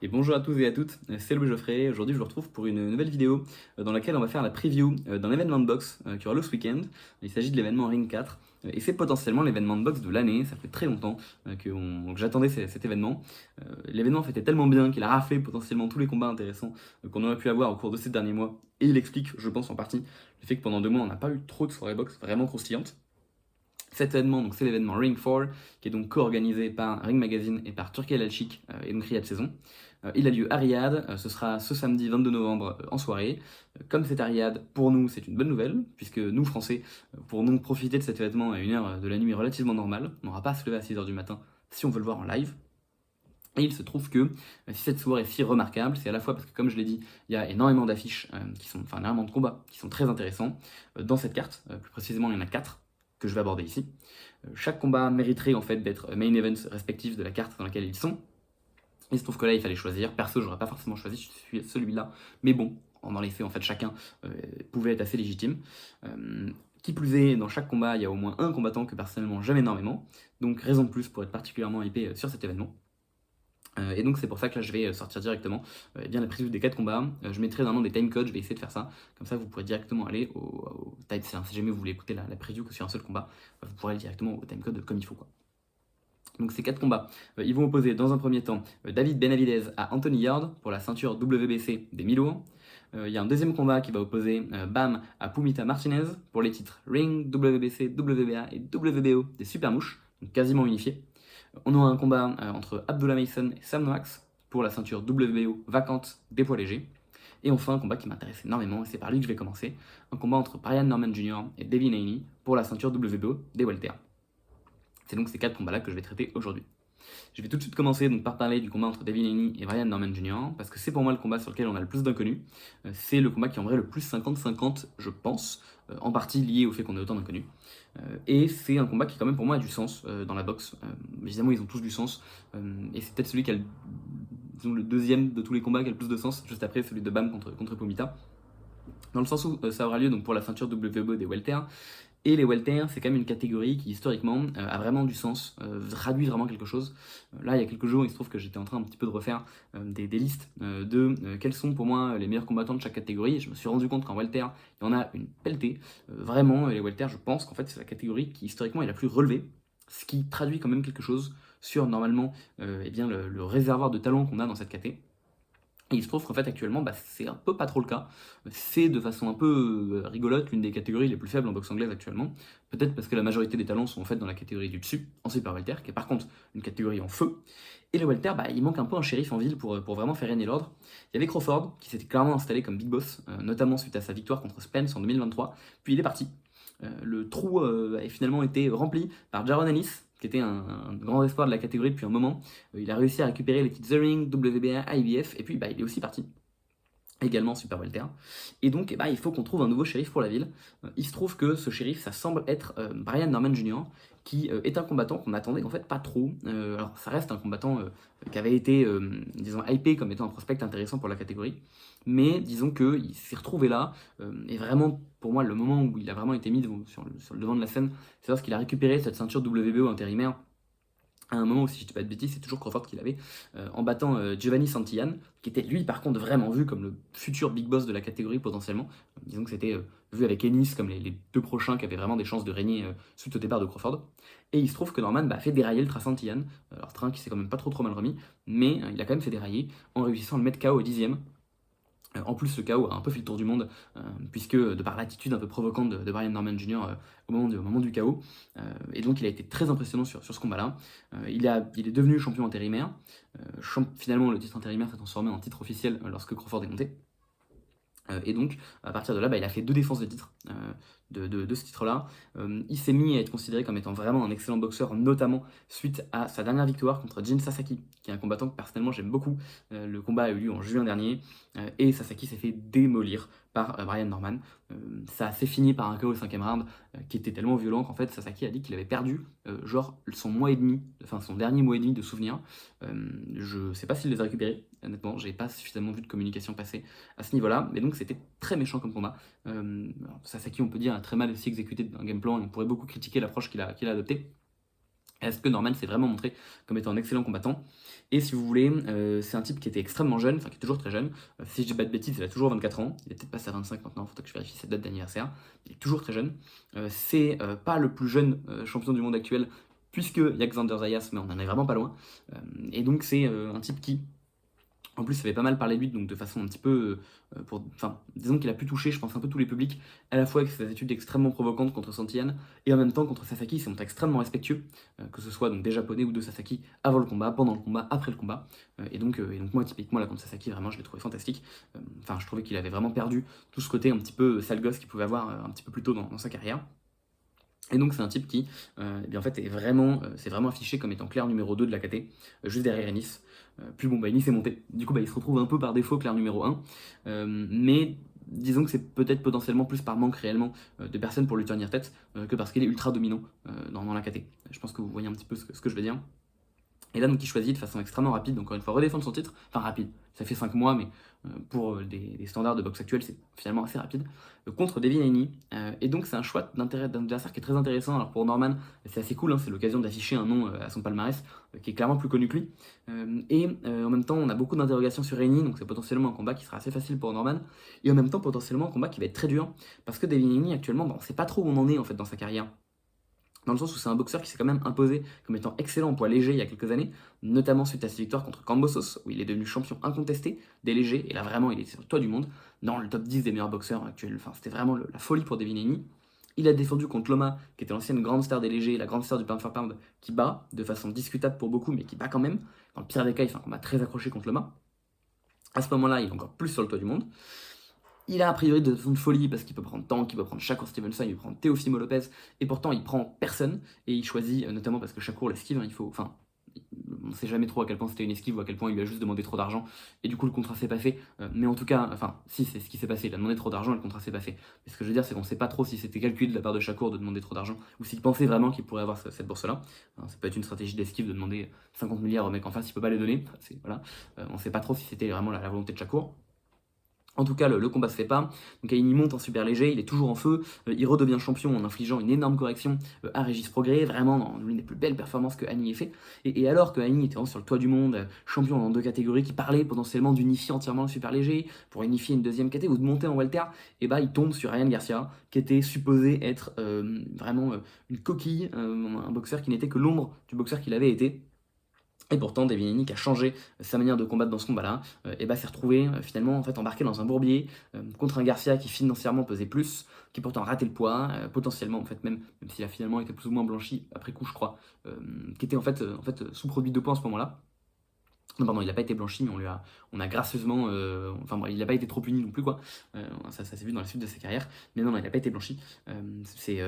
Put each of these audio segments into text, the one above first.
Et bonjour à tous et à toutes, c'est Louis Geoffrey. Aujourd'hui, je vous retrouve pour une nouvelle vidéo dans laquelle on va faire la preview d'un événement de boxe qui aura lieu ce week-end. Il s'agit de l'événement Ring 4 et c'est potentiellement l'événement de boxe de l'année. Ça fait très longtemps que j'attendais cet événement. L'événement en fait est tellement bien qu'il a raflé potentiellement tous les combats intéressants qu'on aurait pu avoir au cours de ces derniers mois. Et il explique, je pense en partie, le fait que pendant 2 mois, on n'a pas eu trop de soirées boxe vraiment croustillantes. Cet événement, donc c'est l'événement Ring 4, qui est donc co-organisé par Ring Magazine et par Turki El Sheikh et donc Riyad Saison. Il a lieu à Riyad, ce sera ce samedi 22 novembre en soirée. Comme c'est à Riyad, pour nous c'est une bonne nouvelle, puisque nous Français pourrons donc profiter de cet événement à une heure de la nuit relativement normale. On n'aura pas à se lever à 6h du matin si on veut le voir en live. Et il se trouve que si cette soirée est si remarquable, c'est à la fois parce que, comme je l'ai dit, il y a énormément d'affiches, enfin énormément de combats qui sont très intéressants dans cette carte. Plus précisément, il y en a 4 que je vais aborder ici. Chaque combat mériterait en fait d'être main events respectifs de la carte dans laquelle ils sont. Il se trouve que là, il fallait choisir. Perso, j'aurais pas forcément choisi celui-là, mais bon, dans les faits, en fait, chacun pouvait être assez légitime. Qui plus est, dans chaque combat, il y a au moins un combattant que personnellement j'aime énormément, donc raison de plus pour être particulièrement hypé sur cet événement. Et donc c'est pour ça que là je vais sortir directement bien la preview des 4 combats. Je mettrai normalement des timecodes, je vais essayer de faire ça. Comme ça vous pourrez directement aller au time. Si jamais vous voulez écouter la preview que sur un seul combat, vous pourrez aller directement au timecode comme il faut, quoi. Donc ces 4 combats, ils vont opposer dans un premier temps David Benavidez à Anthony Yard pour la ceinture WBC des mi-lourds. Il y a un deuxième combat qui va opposer Bam à Pumita Martinez pour les titres Ring, WBC, WBA et WBO des super mouches, donc quasiment unifiés. On aura un combat entre Abdullah Mason et Sam Noax pour la ceinture WBO vacante des poids légers. Et enfin, un combat qui m'intéresse énormément, et c'est par lui que je vais commencer, un combat entre Brian Norman Jr. et Devin Haney pour la ceinture WBO des welter. C'est donc ces 4 combats-là que je vais traiter aujourd'hui. Je vais tout de suite commencer donc par parler du combat entre Devin Haney et Brian Norman Jr. parce que c'est pour moi le combat sur lequel on a le plus d'inconnus. C'est le combat qui est en vrai le plus 50-50, je pense, en partie lié au fait qu'on ait autant d'inconnus. Et c'est un combat qui quand même pour moi a du sens dans la boxe. Évidemment ils ont tous du sens, et c'est peut-être celui qui a le deuxième de tous les combats qui a le plus de sens, juste après celui de Bam contre Pomita. Dans le sens où ça aura lieu donc pour la ceinture WBO des welter. Et les welter, c'est quand même une catégorie qui historiquement a vraiment du sens, traduit vraiment quelque chose. Là, il y a quelques jours, il se trouve que j'étais en train un petit peu de refaire des listes de quels sont pour moi les meilleurs combattants de chaque catégorie. Et je me suis rendu compte qu'en welter, il y en a une pelletée. Vraiment, les welter, je pense qu'en fait, c'est la catégorie qui historiquement est la plus relevée, ce qui traduit quand même quelque chose sur normalement eh bien, le réservoir de talent qu'on a dans cette catégorie. Et il se trouve qu'en fait actuellement c'est un peu pas trop le cas. C'est de façon un peu rigolote l'une des catégories les plus faibles en boxe anglaise actuellement. Peut-être parce que la majorité des talents sont en fait dans la catégorie du dessus, en super welter, qui est par contre une catégorie en feu. Et le welter, il manque un peu un shérif en ville pour vraiment faire régner l'ordre. Il y avait Crawford qui s'était clairement installé comme big boss, notamment suite à sa victoire contre Spence en 2023. Puis il est parti. Le trou a finalement été rempli par Jaron Ennis, qui était un grand espoir de la catégorie depuis un moment. Il a réussi à récupérer les titres The Ring, WBA, IBF, et puis il est aussi parti. Également super welter. Et donc il faut qu'on trouve un nouveau shérif pour la ville. Il se trouve que ce shérif, ça semble être Brian Norman Jr., qui est un combattant qu'on attendait en fait pas trop. Alors ça reste un combattant qui avait été, disons, hypé comme étant un prospect intéressant pour la catégorie. Mais disons qu'il s'est retrouvé là, et vraiment pour moi le moment où il a vraiment été mis sur le devant de la scène, c'est lorsqu'il a récupéré cette ceinture WBO intérimaire. À un moment où, si je dis pas de bêtises, c'est toujours Crawford qui l'avait, en battant Giovanni Santillan, qui était lui par contre vraiment vu comme le futur big boss de la catégorie potentiellement. Disons que c'était vu avec Ennis comme les 2 prochains qui avaient vraiment des chances de régner suite au départ de Crawford. Et il se trouve que Norman a fait dérailler le train Santillan, alors train qui s'est quand même pas trop mal remis, mais il a quand même fait dérailler en réussissant à le mettre KO au 10e. En plus, ce KO a un peu fait le tour du monde, puisque de par l'attitude un peu provocante de Brian Norman Jr. Au moment du KO, et donc il a été très impressionnant sur ce combat-là. Il est devenu champion intérimaire. Finalement, le titre intérimaire s'est transformé en titre officiel lorsque Crawford est monté. Et donc, à partir de là, il a fait 2 défenses de titre de ce titre-là. Il s'est mis à être considéré comme étant vraiment un excellent boxeur, notamment suite à sa dernière victoire contre Jin Sasaki, qui est un combattant que personnellement j'aime beaucoup. Le combat a eu lieu en juin dernier, et Sasaki s'est fait démolir par Brian Norman. Ça s'est fini par un KO au 5e round, qui était tellement violent qu'en fait Sasaki a dit qu'il avait perdu son mois et demi, enfin son dernier mois et demi de souvenirs. Je sais pas s'il les a récupérés, honnêtement, j'ai pas suffisamment vu de communication passer à ce niveau-là, mais donc c'était très méchant comme combat. Sasaki, on peut dire, a très mal aussi exécuté un game plan, et on pourrait beaucoup critiquer l'approche qu'il a adoptée. Est-ce que Norman s'est vraiment montré comme étant un excellent combattant? Et si vous voulez, c'est un type qui était extrêmement jeune, enfin qui est toujours très jeune. Si je dis pas de bêtises, il a toujours 24 ans. Il est peut-être passé à 25 maintenant, il faut que je vérifie cette date d'anniversaire. Il est toujours très jeune. C'est pas le plus jeune champion du monde actuel, puisque il y a Xander Zayas, mais on en est vraiment pas loin. Et donc c'est un type qui, en plus, ça fait pas mal parler de lui, donc de façon un petit peu. Enfin, disons qu'il a pu toucher, je pense, un peu tous les publics, à la fois avec ses attitudes extrêmement provocantes contre Santillan, et en même temps contre Sasaki, il s'est montré extrêmement respectueux, que ce soit donc des Japonais ou de Sasaki, avant le combat, pendant le combat, après le combat. Et donc moi, typiquement, là, contre Sasaki, vraiment, je l'ai trouvé fantastique. Enfin, je trouvais qu'il avait vraiment perdu tout ce côté un petit peu sale gosse qu'il pouvait avoir un petit peu plus tôt dans sa carrière. Et donc c'est un type qui, eh bien, en fait, c'est vraiment affiché comme étant clair numéro 2 de la KT, juste derrière Ennis. Puis bon, bah, Ennis est monté. Du coup, bah, il se retrouve un peu par défaut clair numéro 1. Mais disons que c'est peut-être potentiellement plus par manque réellement de personnes pour lui tenir tête que parce qu'il est ultra dominant dans la KT. Je pense que vous voyez un petit peu ce que je veux dire. Et là, donc, il choisit de façon extrêmement rapide, donc encore une fois, redéfendre son titre. Enfin, rapide, ça fait 5 mois, mais pour des standards de boxe actuels, c'est finalement assez rapide. Contre Devin Haney. Et donc, c'est un choix d'adversaire qui est très intéressant. Alors, pour Norman, c'est assez cool, hein, c'est l'occasion d'afficher un nom à son palmarès qui est clairement plus connu que lui. En même temps, on a beaucoup d'interrogations sur Haney, donc c'est potentiellement un combat qui sera assez facile pour Norman. Et en même temps, potentiellement un combat qui va être très dur, parce que Devin Haney, actuellement, on ne sait pas trop où on en est en fait dans sa carrière. Dans le sens où c'est un boxeur qui s'est quand même imposé comme étant excellent en poids léger il y a quelques années, notamment suite à ses victoires contre Kambosos, où il est devenu champion incontesté des légers, et là vraiment il était sur le toit du monde, dans le top 10 des meilleurs boxeurs actuels, enfin c'était vraiment la folie pour Devin Haney. Il a défendu contre Loma, qui était l'ancienne grande star des légers, la grande star du pound for pound, qui bat, de façon discutable pour beaucoup, mais qui bat quand même. Dans le pire des cas, il fait un combat très accroché contre Loma. À ce moment-là, il est encore plus sur le toit du monde. Il a a priori de façon de folie parce qu'il peut prendre Tank, il peut prendre Shakur Stevenson, il peut prendre Teofimo Lopez, et pourtant il prend personne, et il choisit, notamment parce que Shakur l'esquive, hein, enfin, on sait jamais trop à quel point c'était une esquive ou à quel point il lui a juste demandé trop d'argent, et du coup le contrat s'est pas fait, mais en tout cas, enfin, si c'est ce qui s'est passé, il a demandé trop d'argent et le contrat s'est pas fait. Mais ce que je veux dire, c'est qu'on sait pas trop si c'était calculé de la part de Shakur de demander trop d'argent, ou s'il pensait vraiment qu'il pourrait avoir cette bourse-là. Ça peut être une stratégie d'esquive de demander 50 milliards au mec en face, il peut pas les donner, voilà. On sait pas trop si c'était vraiment la volonté de Shakur. En tout cas, le combat se fait pas. Donc Aini monte en super léger, il est toujours en feu. Il redevient champion en infligeant une énorme correction à Régis Progrès, vraiment dans l'une des plus belles performances que Annie ait fait. Et alors que Annie était vraiment sur le toit du monde, champion dans 2 catégories, qui parlait potentiellement d'unifier entièrement le super léger pour unifier une deuxième catégorie ou de monter en welter, et bah il tombe sur Ryan Garcia, qui était supposé être vraiment une coquille, un boxeur qui n'était que l'ombre du boxeur qu'il avait été. Et pourtant, Devin Haney, qui a changé sa manière de combattre dans ce combat-là, et bah, s'est retrouvé finalement en fait, embarqué dans un bourbier contre un Garcia qui financièrement pesait plus, qui pourtant raté le poids, potentiellement en fait même s'il a finalement été plus ou moins blanchi après coup, je crois, qui était en fait sous-produit de poids en ce moment-là. Non, pardon, il n'a pas été blanchi, mais on a gracieusement. Enfin, bon, il n'a pas été trop puni non plus, quoi. Ça s'est vu dans la suite de sa carrière. Mais non, il n'a pas été blanchi. C'est.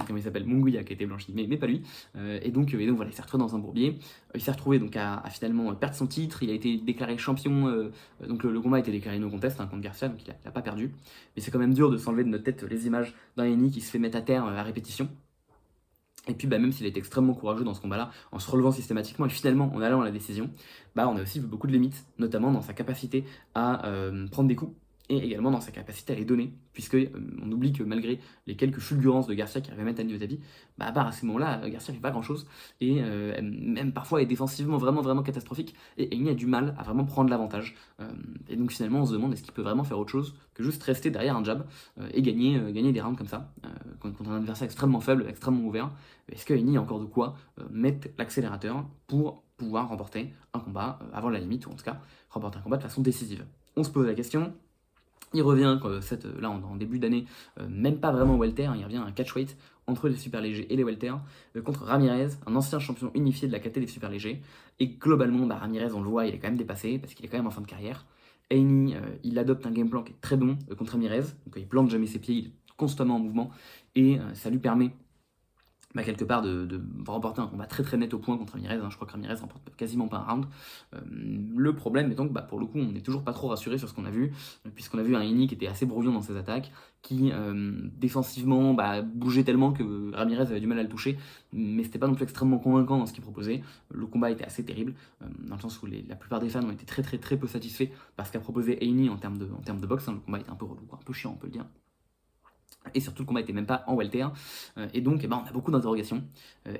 Comment il s'appelle, Munguia qui a été blanchi, mais pas lui. Et donc voilà, il s'est retrouvé dans un bourbier. Il s'est retrouvé donc à finalement perdre son titre. Il a été déclaré champion. Donc le combat a été déclaré no contest contre Garcia, donc il n'a pas perdu. Mais c'est quand même dur de s'enlever de notre tête les images d'un Henny qui se fait mettre à terre à répétition. Et puis même s'il est extrêmement courageux dans ce combat-là, en se relevant systématiquement et finalement en allant à la décision, on a aussi vu beaucoup de limites, notamment dans sa capacité à prendre des coups et également dans sa capacité à les donner, puisque on oublie que malgré les quelques fulgurances de Garcia qui arrivait à mettre Annie au tapis, à ce moment-là, Garcia fait pas grand-chose et même parfois est défensivement vraiment vraiment catastrophique et Annie a du mal à vraiment prendre l'avantage. Et donc finalement on se demande est-ce qu'il peut vraiment faire autre chose que juste rester derrière un jab et gagner des rounds comme ça contre un adversaire extrêmement faible, extrêmement ouvert. Est-ce que Henny a encore de quoi mettre l'accélérateur pour pouvoir remporter un combat avant la limite, ou en tout cas remporter un combat de façon décisive? On se pose la question. Il revient là en début d'année, même pas vraiment welter, il revient à un catchweight entre les super légers et les welter, contre Ramirez, un ancien champion unifié de la catégorie des super légers. Et globalement, Ramirez, on le voit, il est quand même dépassé parce qu'il est quand même en fin de carrière. Haney, il adopte un game plan qui est très bon contre Ramirez, donc il plante jamais ses pieds, il est constamment en mouvement, et ça lui permet quelque part de remporter un combat très très net au point contre Ramirez. Je crois que Ramirez remporte quasiment pas un round. Le problème étant que pour le coup on n'est toujours pas trop rassuré sur ce qu'on a vu, puisqu'on a vu un Henny qui était assez brouillon dans ses attaques, qui défensivement bougeait tellement que Ramirez avait du mal à le toucher, mais c'était pas non plus extrêmement convaincant dans ce qu'il proposait. Le combat était assez terrible, dans le sens où la plupart des fans ont été très très très peu satisfaits par ce qu'a proposé Henny en termes de boxe. Le combat était un peu relou, un peu chiant on peut le dire. Et surtout, le combat était même pas en welter. Et donc, on a beaucoup d'interrogations.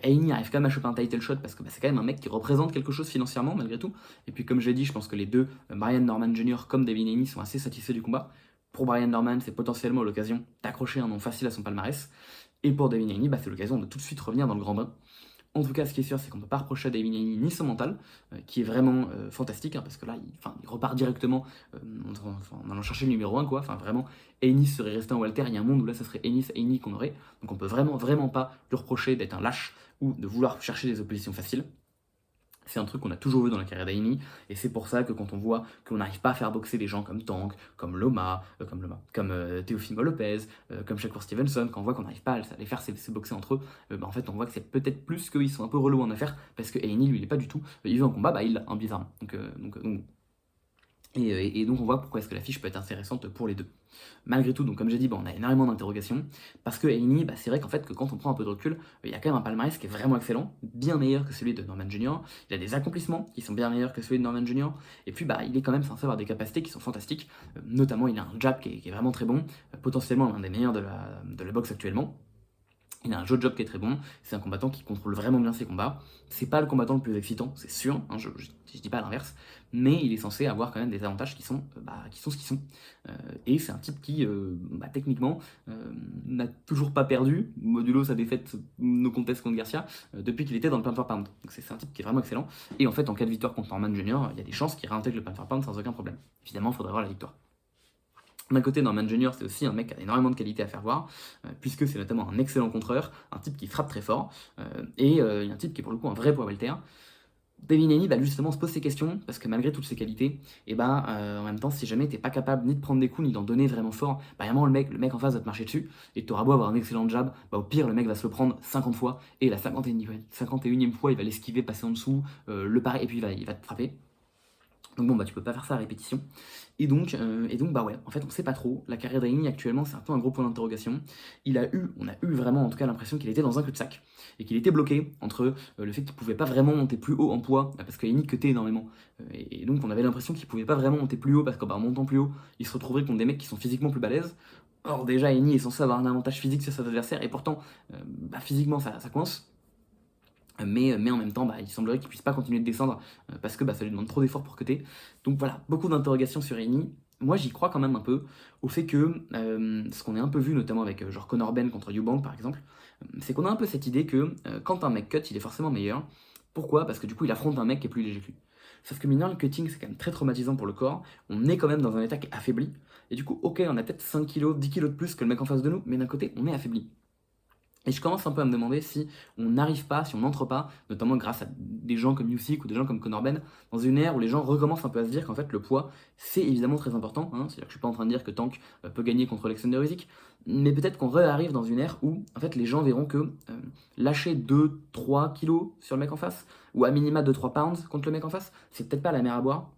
Haney arrive quand même à choper un title shot parce que c'est quand même un mec qui représente quelque chose financièrement, malgré tout. Et puis, comme je l'ai dit, je pense que les deux, Brian Norman Jr. comme Devin Haney, sont assez satisfaits du combat. Pour Brian Norman, c'est potentiellement l'occasion d'accrocher un nom facile à son palmarès. Et pour Devin Haney, c'est l'occasion de tout de suite revenir dans le grand bain. En tout cas, ce qui est sûr, c'est qu'on ne peut pas reprocher à Devin Haney ni son mental, qui est vraiment fantastique, parce que là, il repart directement en allant chercher le numéro 1, quoi. Enfin, vraiment, Haney serait resté en welter, il y a un monde où là, ça serait Haney qu'on aurait. Donc on peut vraiment pas lui reprocher d'être un lâche ou de vouloir chercher des oppositions faciles. C'est un truc qu'on a toujours vu dans la carrière d'Haney, et c'est pour ça que quand on voit qu'on n'arrive pas à faire boxer des gens comme Tank, comme comme Teofimo Lopez, comme Shakur Stevenson, quand on voit qu'on n'arrive pas à les faire se boxer entre eux, en fait on voit que c'est peut-être plus qu'ils sont un peu relous en affaire, parce que Haney lui il est pas du tout, il veut un combat, il l'a, bizarrement. Et donc on voit pourquoi est-ce que la fiche peut être intéressante pour les deux. Malgré tout, donc comme j'ai dit, on a énormément d'interrogations, parce que Haney, c'est vrai qu'en fait, que quand on prend un peu de recul, il y a quand même un palmarès qui est vraiment excellent, bien meilleur que celui de Norman Jr. Il a des accomplissements qui sont bien meilleurs que celui de Norman Jr. Et puis il est quand même censé avoir des capacités qui sont fantastiques, notamment il a un jab qui est vraiment très bon, potentiellement l'un des meilleurs de la boxe actuellement. Il a un jeu de job qui est très bon, c'est un combattant qui contrôle vraiment bien ses combats. C'est pas le combattant le plus excitant, c'est sûr, je dis pas l'inverse, mais il est censé avoir quand même des avantages qui sont ce qu'ils sont. Et c'est un type qui, techniquement, n'a toujours pas perdu, modulo sa défaite no contest contre Garcia, depuis qu'il était dans le pound for pound. Donc c'est un type qui est vraiment excellent. Et en fait, en cas de victoire contre Norman Jr., il y a des chances qu'il réintègre le pound for pound sans aucun problème. Évidemment, il faudrait voir la victoire. D'un côté, Norman Jr., c'est aussi un mec qui a énormément de qualité à faire voir, puisque c'est notamment un excellent contreur, un type qui frappe très fort, et un type qui est pour le coup un vrai poids welter. Devin Haney justement se pose ces questions, parce que malgré toutes ses qualités, en même temps, si jamais t'es pas capable ni de prendre des coups, ni d'en donner vraiment fort, vraiment le mec en face va te marcher dessus, et t'auras beau avoir un excellent jab, au pire le mec va se le prendre 50 fois, et la 51e fois il va l'esquiver, passer en dessous, le parer, et puis il va te frapper. Donc tu peux pas faire ça à répétition. Et donc en fait on sait pas trop. La carrière d'Haney actuellement c'est un peu un gros point d'interrogation. On a eu vraiment en tout cas l'impression qu'il était dans un cul-de-sac et qu'il était bloqué entre le fait qu'il pouvait pas vraiment monter plus haut en poids parce que Haney cutait énormément. Et donc on avait l'impression qu'il pouvait pas vraiment monter plus haut parce qu'en montant plus haut il se retrouverait contre des mecs qui sont physiquement plus balèzes. Or déjà Haney est censé avoir un avantage physique sur ses adversaires et pourtant physiquement ça coince. Mais en même temps, il semblerait qu'il puisse pas continuer de descendre parce que ça lui demande trop d'efforts pour cutter. Donc voilà, beaucoup d'interrogations sur Haney. Moi, j'y crois quand même un peu au fait que ce qu'on a un peu vu, notamment avec genre Conor Benn contre Eubank par exemple, c'est qu'on a un peu cette idée que quand un mec cut, il est forcément meilleur. Pourquoi? Parce que du coup, il affronte un mec qui est plus léger que lui. Sauf que maintenant, le cutting, c'est quand même très traumatisant pour le corps. On est quand même dans un état qui est affaibli. Et du coup, ok, on a peut-être 5 kilos, 10 kilos de plus que le mec en face de nous, mais d'un côté, on est affaibli. Et je commence un peu à me demander si on n'arrive pas, si on n'entre pas, notamment grâce à des gens comme Usyk ou des gens comme Conor Benn, dans une ère où les gens recommencent un peu à se dire qu'en fait le poids c'est évidemment très important. C'est-à-dire que je suis pas en train de dire que Tank peut gagner contre Alexander Usyk, mais peut-être qu'on arrive dans une ère où en fait les gens verront que lâcher 2-3 kilos sur le mec en face, ou à minima 2-3 pounds contre le mec en face, c'est peut-être pas la mer à boire.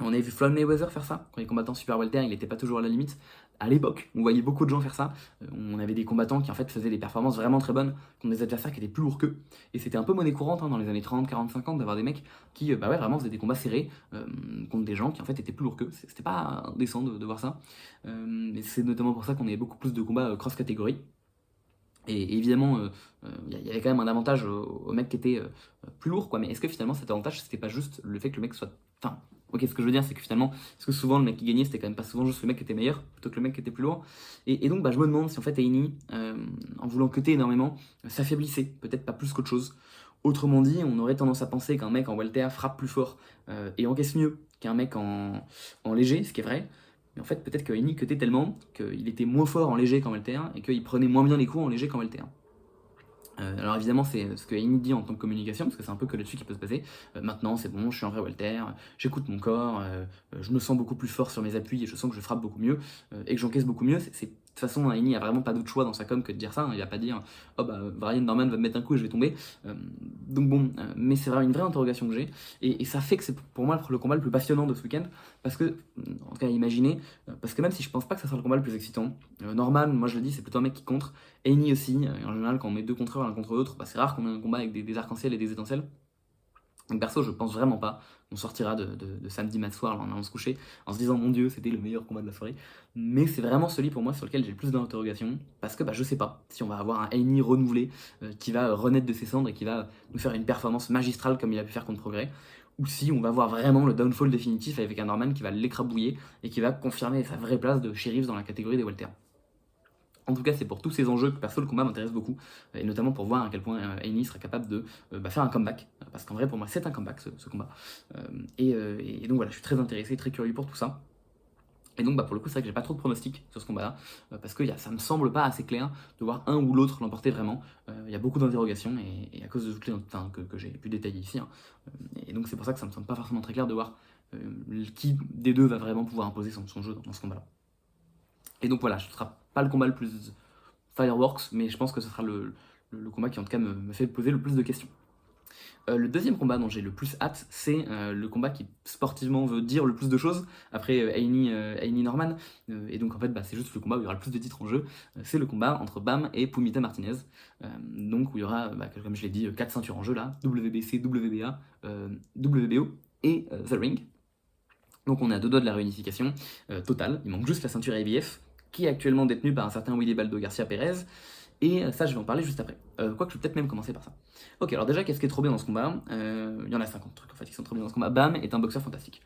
On avait vu Floyd Mayweather faire ça, quand il combattait en super welter, il n'était pas toujours à la limite. À l'époque, on voyait beaucoup de gens faire ça. On avait des combattants qui en fait faisaient des performances vraiment très bonnes contre des adversaires qui étaient plus lourds qu'eux. Et c'était un peu monnaie courante dans les années 30, 40, 50 d'avoir des mecs qui vraiment faisaient des combats serrés contre des gens qui en fait étaient plus lourds qu'eux. C'était pas indécent de voir ça. Et c'est notamment pour ça qu'on avait beaucoup plus de combats cross-catégorie. Et évidemment, il y avait quand même un avantage aux mecs qui étaient plus lourds, quoi. Mais est-ce que finalement cet avantage, c'était pas juste le fait que le mec soit. Enfin, ok, ce que je veux dire, c'est que finalement, est-ce que souvent le mec qui gagnait, c'était quand même pas souvent juste le mec qui était meilleur, plutôt que le mec qui était plus lourd. Et donc, je me demande si en fait Haney, en voulant cutter énormément, s'affaiblissait, peut-être pas plus qu'autre chose. Autrement dit, on aurait tendance à penser qu'un mec en welter frappe plus fort et encaisse mieux qu'un mec en léger, ce qui est vrai. Mais en fait, peut-être que Haney cutait tellement qu'il était moins fort en léger qu'en welter et qu'il prenait moins bien les coups en léger qu'en welter. Alors évidemment, c'est ce que Haney dit en tant que communication, parce que c'est un peu que là-dessus qu'il peut se passer. Maintenant, c'est bon, je suis un vrai welter, j'écoute mon corps, je me sens beaucoup plus fort sur mes appuis et je sens que je frappe beaucoup mieux et que j'encaisse beaucoup mieux. De toute façon, Haney a vraiment pas d'autre choix dans sa com que de dire ça. Il va pas dire oh Brian Norman va me mettre un coup et je vais tomber. Mais c'est vraiment une vraie interrogation que j'ai et ça fait que c'est pour moi le combat le plus passionnant de ce week-end parce que, en tout cas, imaginez, parce que même si je pense pas que ça sera le combat le plus excitant, Norman, moi je le dis, c'est plutôt un mec qui contre. Haney aussi, en général, quand on met deux contreurs l'un contre l'autre, c'est rare qu'on ait un combat avec des arcs-en-ciel et des étincelles. Donc perso, je pense vraiment pas qu'on sortira de samedi mat soir là, en allant se coucher en se disant mon dieu, c'était le meilleur combat de la soirée. Mais c'est vraiment celui pour moi sur lequel j'ai le plus d'interrogations parce que je sais pas si on va avoir un Heini renouvelé qui va renaître de ses cendres et qui va nous faire une performance magistrale comme il a pu faire contre Progrès, ou si on va voir vraiment le downfall définitif avec un Norman qui va l'écrabouiller et qui va confirmer sa vraie place de shérif dans la catégorie des welter. En tout cas, c'est pour tous ces enjeux que perso le combat m'intéresse beaucoup, et notamment pour voir à quel point Heini sera capable de faire un comeback, parce qu'en vrai pour moi c'est un comeback ce combat. Et donc voilà, je suis très intéressé, très curieux pour tout ça. Et donc pour le coup c'est vrai que j'ai pas trop de pronostics sur ce combat-là, parce que ça me semble pas assez clair de voir un ou l'autre l'emporter vraiment. Il y a beaucoup d'interrogations, et à cause de toutes les que j'ai pu détailler ici, hein. Et donc c'est pour ça que ça me semble pas forcément très clair de voir qui des deux va vraiment pouvoir imposer son jeu dans ce combat-là. Et donc voilà, ce sera pas le combat le plus fireworks, mais je pense que ce sera le combat qui en tout cas me fait poser le plus de questions. Le deuxième combat dont j'ai le plus hâte, c'est le combat qui sportivement veut dire le plus de choses après Heini Norman. Et donc en fait c'est juste le combat où il y aura le plus de titres en jeu. C'est le combat entre Bam et Pumita Martinez. Donc où il y aura, comme je l'ai dit, 4 ceintures en jeu là, WBC, WBA, WBO et The Ring. Donc on est à 2 doigts de la réunification totale. Il manque juste la ceinture IBF qui est actuellement détenue par un certain Willy Baldo Garcia Pérez. Et ça, je vais en parler juste après. Quoique, je vais peut-être même commencer par ça. Ok, alors déjà, qu'est-ce qui est trop bien dans ce combat? Il y en a 50 trucs en fait qui sont trop bien dans ce combat. Bam est un boxeur fantastique.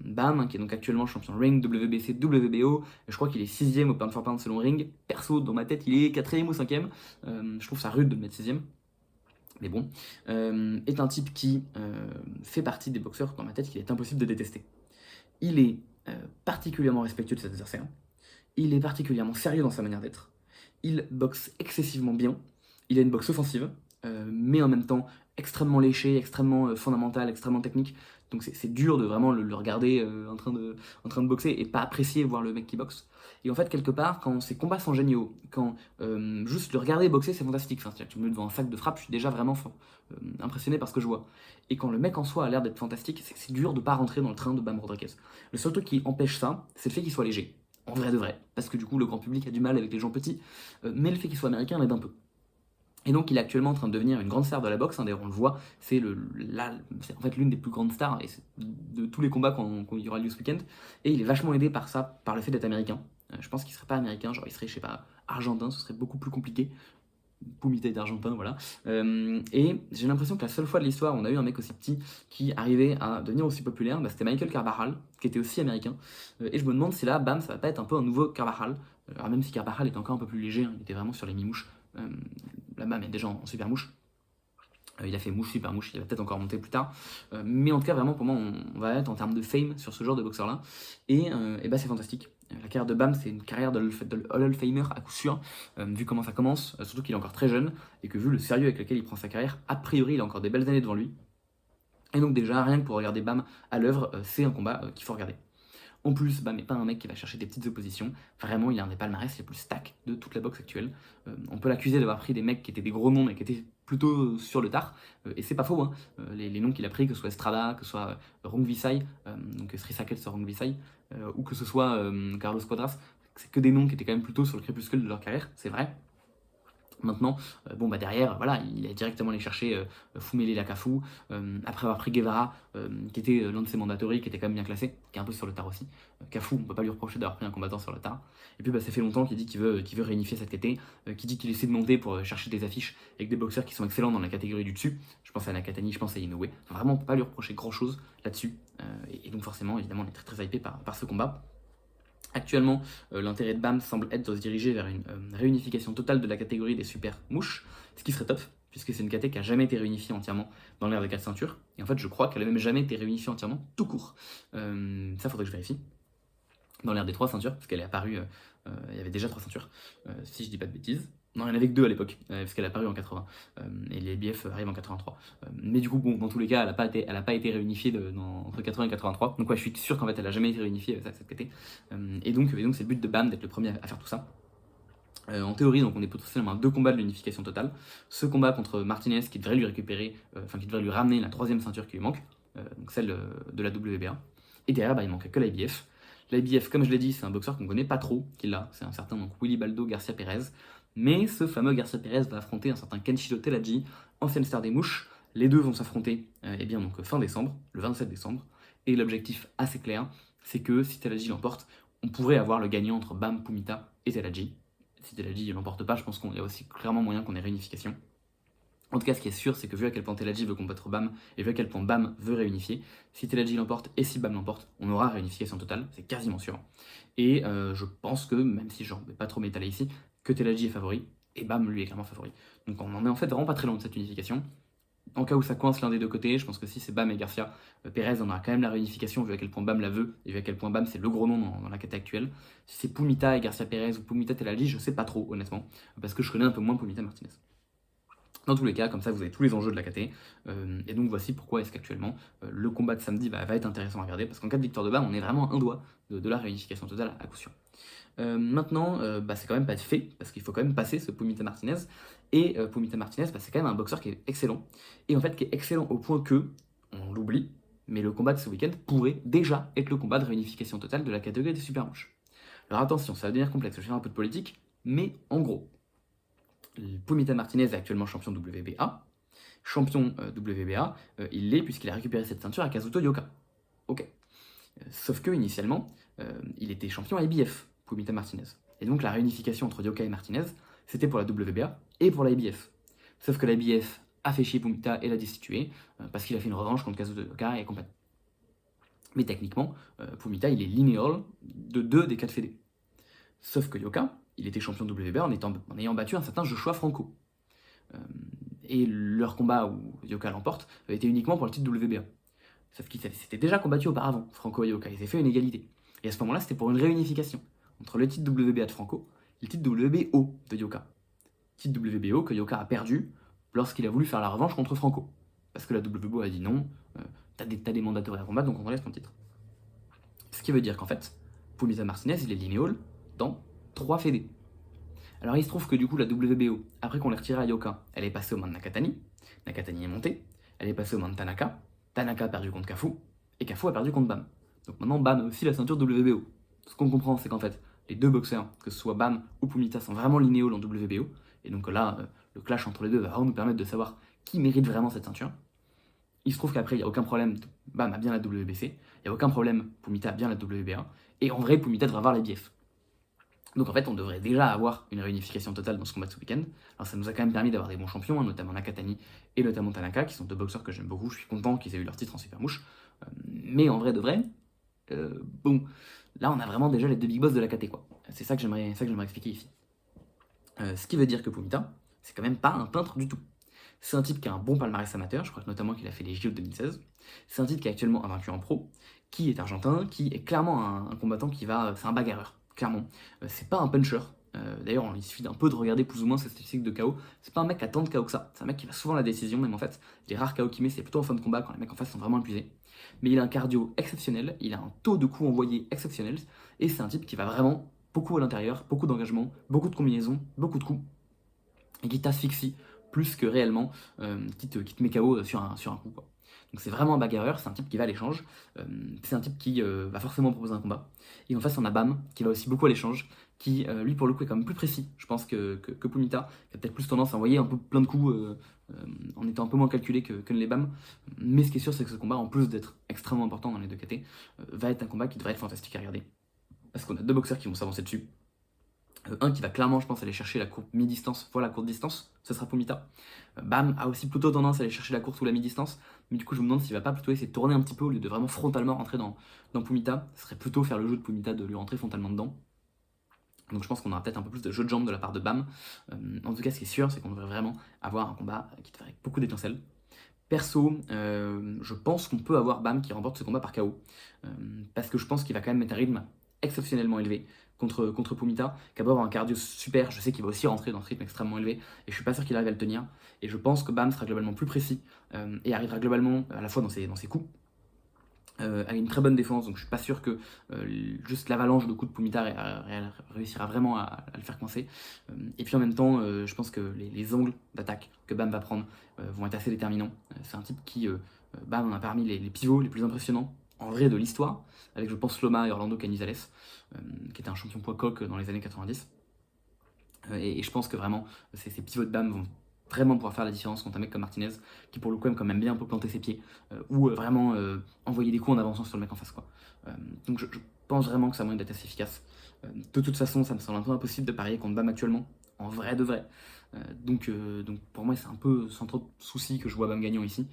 Bam, qui est donc actuellement champion Ring, WBC, WBO. Et je crois qu'il est 6ème au pound for pound selon Ring. Perso, dans ma tête, il est 4ème ou 5ème. Je trouve ça rude de le mettre 6ème. Mais bon. Est un type qui fait partie des boxeurs, dans ma tête, qu'il est impossible de détester. Il est particulièrement respectueux de ses adversaires. Il est particulièrement sérieux dans sa manière d'être. Il boxe excessivement bien. Il a une boxe offensive, mais en même temps extrêmement léché, extrêmement fondamental, extrêmement technique. Donc c'est dur de vraiment le regarder en train de boxer et pas apprécier voir le mec qui boxe. Et en fait, quelque part, quand ses combats sont géniaux, quand juste le regarder boxer, c'est fantastique. Enfin, tu me mets devant un sac de frappe, je suis déjà vraiment impressionné par ce que je vois. Et quand le mec en soi a l'air d'être fantastique, c'est dur de pas rentrer dans le train de Bam Rodriguez. Le seul truc qui empêche ça, c'est le fait qu'il soit léger. En vrai de vrai. Parce que du coup, le grand public a du mal avec les gens petits. Mais le fait qu'il soit américain l'aide un peu. Et donc il est actuellement en train de devenir une grande star de la boxe, hein, d'ailleurs on le voit, c'est en fait l'une des plus grandes stars de tous les combats quand il y aura lieu ce week-end, et il est vachement aidé par ça, par le fait d'être américain. Je pense qu'il serait pas américain, genre il serait, je sais pas, argentin, ce serait beaucoup plus compliqué. Pumita d'argentin, voilà. Et j'ai l'impression que la seule fois de l'histoire où on a eu un mec aussi petit qui arrivait à devenir aussi populaire, c'était Michael Carbajal, qui était aussi américain. Et je me demande si là, bam, ça va pas être un peu un nouveau Carbajal. Alors même si Carbajal était encore un peu plus léger, hein, il était vraiment sur les mi-mouches. Là, bam est déjà en super mouche. Il a fait mouche, super mouche, il va peut-être encore monter plus tard. Mais en tout cas, vraiment, pour moi, on va être en termes de fame sur ce genre de boxeur-là. Et c'est fantastique. La carrière de Bam, c'est une carrière de Hall of Famer à coup sûr, vu comment ça commence, surtout qu'il est encore très jeune, et que vu le sérieux avec lequel il prend sa carrière, a priori, il a encore des belles années devant lui. Et donc déjà, rien que pour regarder Bam à l'œuvre, c'est un combat qu'il faut regarder. En plus, Bam n'est pas un mec qui va chercher des petites oppositions. Vraiment, il a un des palmarès les plus stack de toute la boxe actuelle. On peut l'accuser d'avoir pris des mecs qui étaient des gros noms, mais qui étaient plutôt sur le tard. Et c'est pas faux, hein. Les noms qu'il a pris, que ce soit Estrada, que ce soit Rung Visai, donc Sri Saket sur Rung Visai, ou que ce soit Carlos Quadras, c'est que des noms qui étaient quand même plutôt sur le crépuscule de leur carrière, c'est vrai. Maintenant, derrière, voilà, il a directement allé chercher Fumele Lakafu, après avoir pris Guevara, qui était l'un de ses mandatories, qui était quand même bien classé, qui est un peu sur le tard aussi. Cafu, on peut pas lui reprocher d'avoir pris un combattant sur le tard. Et puis ça fait longtemps qu'il dit qu'il veut réunifier cet été, qui dit qu'il essaie de monter pour chercher des affiches avec des boxeurs qui sont excellents dans la catégorie du dessus. Je pense à Nakatani, je pense à Inoue. Enfin, vraiment, on peut pas lui reprocher grand chose là-dessus. Et donc forcément, évidemment, on est très très hypé par ce combat. Actuellement, l'intérêt de Bam semble être de se diriger vers une réunification totale de la catégorie des super mouches, ce qui serait top, puisque c'est une catégorie qui n'a jamais été réunifiée entièrement dans l'ère des 4 ceintures. Et en fait, je crois qu'elle n'a même jamais été réunifiée entièrement tout court. Ça, faudrait que je vérifie. Dans l'ère des 3 ceintures, parce qu'elle est apparue, il y avait déjà 3 ceintures, si je dis pas de bêtises. Non, il n'y en avait que 2 à l'époque, parce qu'elle est apparue en 80, et les BF arrivent en 83. Mais du coup, bon, dans tous les cas, elle n'a pas été réunifiée entre 80 et 83. Donc ouais, je suis sûr qu'en fait, elle n'a jamais été réunifiée, cette PT. Et donc c'est le but de Bam d'être le premier à faire tout ça. En théorie, donc on est potentiellement à 2 combats de l'unification totale. Ce combat contre Martinez qui devrait lui récupérer, qui devrait lui ramener la 3ème ceinture qui lui manque, donc celle de la WBA. Et derrière, il manquait que l'IBF. L'IBF, comme je l'ai dit, c'est un boxeur qu'on connaît pas trop, qu'il a. C'est un certain donc Willy Baldo Garcia Pérez. Mais ce fameux Garcia Pérez va affronter un certain Kenshiro Telaji, ancienne star des mouches, Les deux vont s'affronter eh bien, donc, fin décembre, le 27 décembre, et l'objectif assez clair, c'est que si Teladji l'emporte, on pourrait avoir le gagnant entre Bam, Pumita et Teladji. Si Teladji ne l'emporte pas, je pense qu'il y a aussi clairement moyen qu'on ait réunification. En tout cas, ce qui est sûr, c'est que vu à quel point Teladji veut combattre Bam, et vu à quel point Bam veut réunifier, si Teladji l'emporte et si Bam l'emporte, on aura réunification totale, c'est quasiment sûr. Et je pense que, même si je ne vais pas trop m'étaler ici, que Teladji est favori, et Bam, lui, est clairement favori. Donc on en est en fait vraiment pas très loin de cette unification. En cas où ça coince l'un des deux côtés, je pense que si c'est Bam et Garcia Perez, on aura quand même la réunification vu à quel point Bam la veut et vu à quel point Bam c'est le gros nom dans la cata actuelle. Si c'est Pumita et Garcia Perez ou Pumita Teladji, je sais pas trop honnêtement, parce que je connais un peu moins Pumita Martinez. Dans tous les cas, comme ça vous avez tous les enjeux de la KT, et donc voici pourquoi est-ce qu'actuellement le combat de samedi va être intéressant à regarder, parce qu'en cas de victoire de Bam, on est vraiment à un doigt de la réunification totale à coup sûr. Maintenant, c'est quand même pas fait, parce qu'il faut quand même passer ce Pumita Martinez, et Pumita Martinez, c'est quand même un boxeur qui est excellent, et en fait qui est excellent au point que, on l'oublie, mais le combat de ce week-end pourrait déjà être le combat de réunification totale de la catégorie des super mouches. Alors attention, ça va devenir complexe, je vais faire un peu de politique, mais en gros, Pumita Martinez est actuellement champion WBA. Champion WBA, il l'est puisqu'il a récupéré cette ceinture à Kazuto Yoka. Ok. Sauf que initialement, il était champion à IBF, Pumita Martinez. Et donc la réunification entre Yoka et Martinez, c'était pour la WBA et pour la IBF. Sauf que la IBF a fait chier Pumita et l'a destitué parce qu'il a fait une revanche contre Kazuto Yoka et compagnie. Mais techniquement, Pumita, il est linéal de 2 des 4 fédés. Sauf que Yoka, il était champion WBA en ayant battu un certain Joshua Franco. Et leur combat où Yoka l'emporte était uniquement pour le titre WBA. Sauf qu'ils s'étaient déjà combattus auparavant, Franco et Yoka. Ils avaient fait une égalité. Et à ce moment-là, c'était pour une réunification entre le titre WBA de Franco et le titre WBO de Yoka. Titre WBO que Yoka a perdu lorsqu'il a voulu faire la revanche contre Franco. Parce que la WBO a dit non, t'as des mandatoires à combattre, donc on enlève ton titre. Ce qui veut dire qu'en fait, Pumita Martinez, il est linéal dans 3 fédés. Alors il se trouve que du coup la WBO, après qu'on l'ait retirée à Yoka, elle est passée aux mains de Nakatani. Nakatani est monté, elle est passée aux mains de Tanaka. Tanaka a perdu contre Kafu, et Kafu a perdu contre Bam. Donc maintenant Bam a aussi la ceinture WBO. Ce qu'on comprend, c'est qu'en fait, les deux boxeurs, que ce soit Bam ou Pumita, sont vraiment linéaux en WBO. Et donc là, le clash entre les deux va vraiment nous permettre de savoir qui mérite vraiment cette ceinture. Il se trouve qu'après, il n'y a aucun problème, Bam a bien la WBC, il n'y a aucun problème, Pumita a bien la WBA, et en vrai, Pumita devrait avoir la BF. Donc en fait, on devrait déjà avoir une réunification totale dans ce combat de ce week-end. Alors ça nous a quand même permis d'avoir des bons champions, notamment Nakatani et notamment Tanaka, qui sont deux boxeurs que j'aime beaucoup. Je suis content qu'ils aient eu leur titre en super mouche. Mais en vrai de vrai, bon, là on a vraiment déjà les deux big boss de la KT, quoi. C'est ça que j'aimerais expliquer ici. Ce qui veut dire que Pumita, c'est quand même pas un peintre du tout. C'est un type qui a un bon palmarès amateur, je crois que notamment qu'il a fait les JO de 2016. C'est un type qui est actuellement invaincu en pro, qui est argentin, qui est clairement un combattant qui va... C'est un bagarreur, clairement. C'est pas un puncher. D'ailleurs, il suffit d'un peu de regarder plus ou moins ses statistiques de KO. C'est pas un mec qui a tant de KO que ça. C'est un mec qui va souvent à la décision, même en fait. Les rares KO qu'il met, c'est plutôt en fin de combat quand les mecs en face sont vraiment épuisés. Mais il a un cardio exceptionnel, il a un taux de coups envoyés exceptionnel, et c'est un type qui va vraiment beaucoup à l'intérieur, beaucoup d'engagement, beaucoup de combinaisons, beaucoup de coups, et qui t'asphyxie plus que réellement qui te met KO sur un coup, quoi. Donc c'est vraiment un bagarreur, c'est un type qui va à l'échange, c'est un type qui va forcément proposer un combat. Et en face on a Bam, qui va aussi beaucoup à l'échange, qui lui pour le coup est quand même plus précis, je pense, que Pumita, qui a peut-être plus tendance à envoyer un peu plein de coups en étant un peu moins calculé que les Bam. Mais ce qui est sûr, c'est que ce combat, en plus d'être extrêmement important dans les deux KT, va être un combat qui devrait être fantastique à regarder. Parce qu'on a deux boxeurs qui vont s'avancer dessus. Un qui va clairement, je pense, aller chercher la courte mi-distance, voire la courte distance, ce sera Pumita. Bam a aussi plutôt tendance à aller chercher la courte ou la mi-distance, mais du coup je me demande s'il va pas plutôt essayer de tourner un petit peu au lieu de vraiment frontalement rentrer dans Pumita. Ce serait plutôt faire le jeu de Pumita de lui rentrer frontalement dedans. Donc je pense qu'on aura peut-être un peu plus de jeu de jambes de la part de Bam. En tout cas, ce qui est sûr, c'est qu'on devrait vraiment avoir un combat qui devrait avec beaucoup d'étincelles. Perso, je pense qu'on peut avoir Bam qui remporte ce combat par KO. Parce que je pense qu'il va quand même mettre un rythme exceptionnellement élevé contre Pumita, qui va avoir un cardio super. Je sais qu'il va aussi rentrer dans ce rythme extrêmement élevé, et je suis pas sûr qu'il arrive à le tenir. Et je pense que Bam sera globalement plus précis, et arrivera globalement à la fois dans ses coups, a une très bonne défense, donc je suis pas sûr que juste l'avalanche de coups de Pumita réussira vraiment à le faire coincer. Et puis en même temps, je pense que les angles d'attaque que Bam va prendre vont être assez déterminants. C'est un type qui, Bam a parmi les pivots les plus impressionnants, en vrai, de l'histoire, avec je pense Loma et Orlando Canizales, qui était un champion poids coq dans les années 90. Et je pense que vraiment, ces pivots de Bam vont vraiment pouvoir faire la différence contre un mec comme Martinez, qui pour le coup aime quand même bien un peu planter ses pieds, ou vraiment envoyer des coups en avançant sur le mec en face, quoi. Donc je pense vraiment que ça a moyen d'être assez efficace. De toute façon, ça me semble un peu impossible de parier contre Bam actuellement, en vrai de vrai. Donc pour moi, c'est un peu sans trop de soucis que je vois Bam gagnant ici.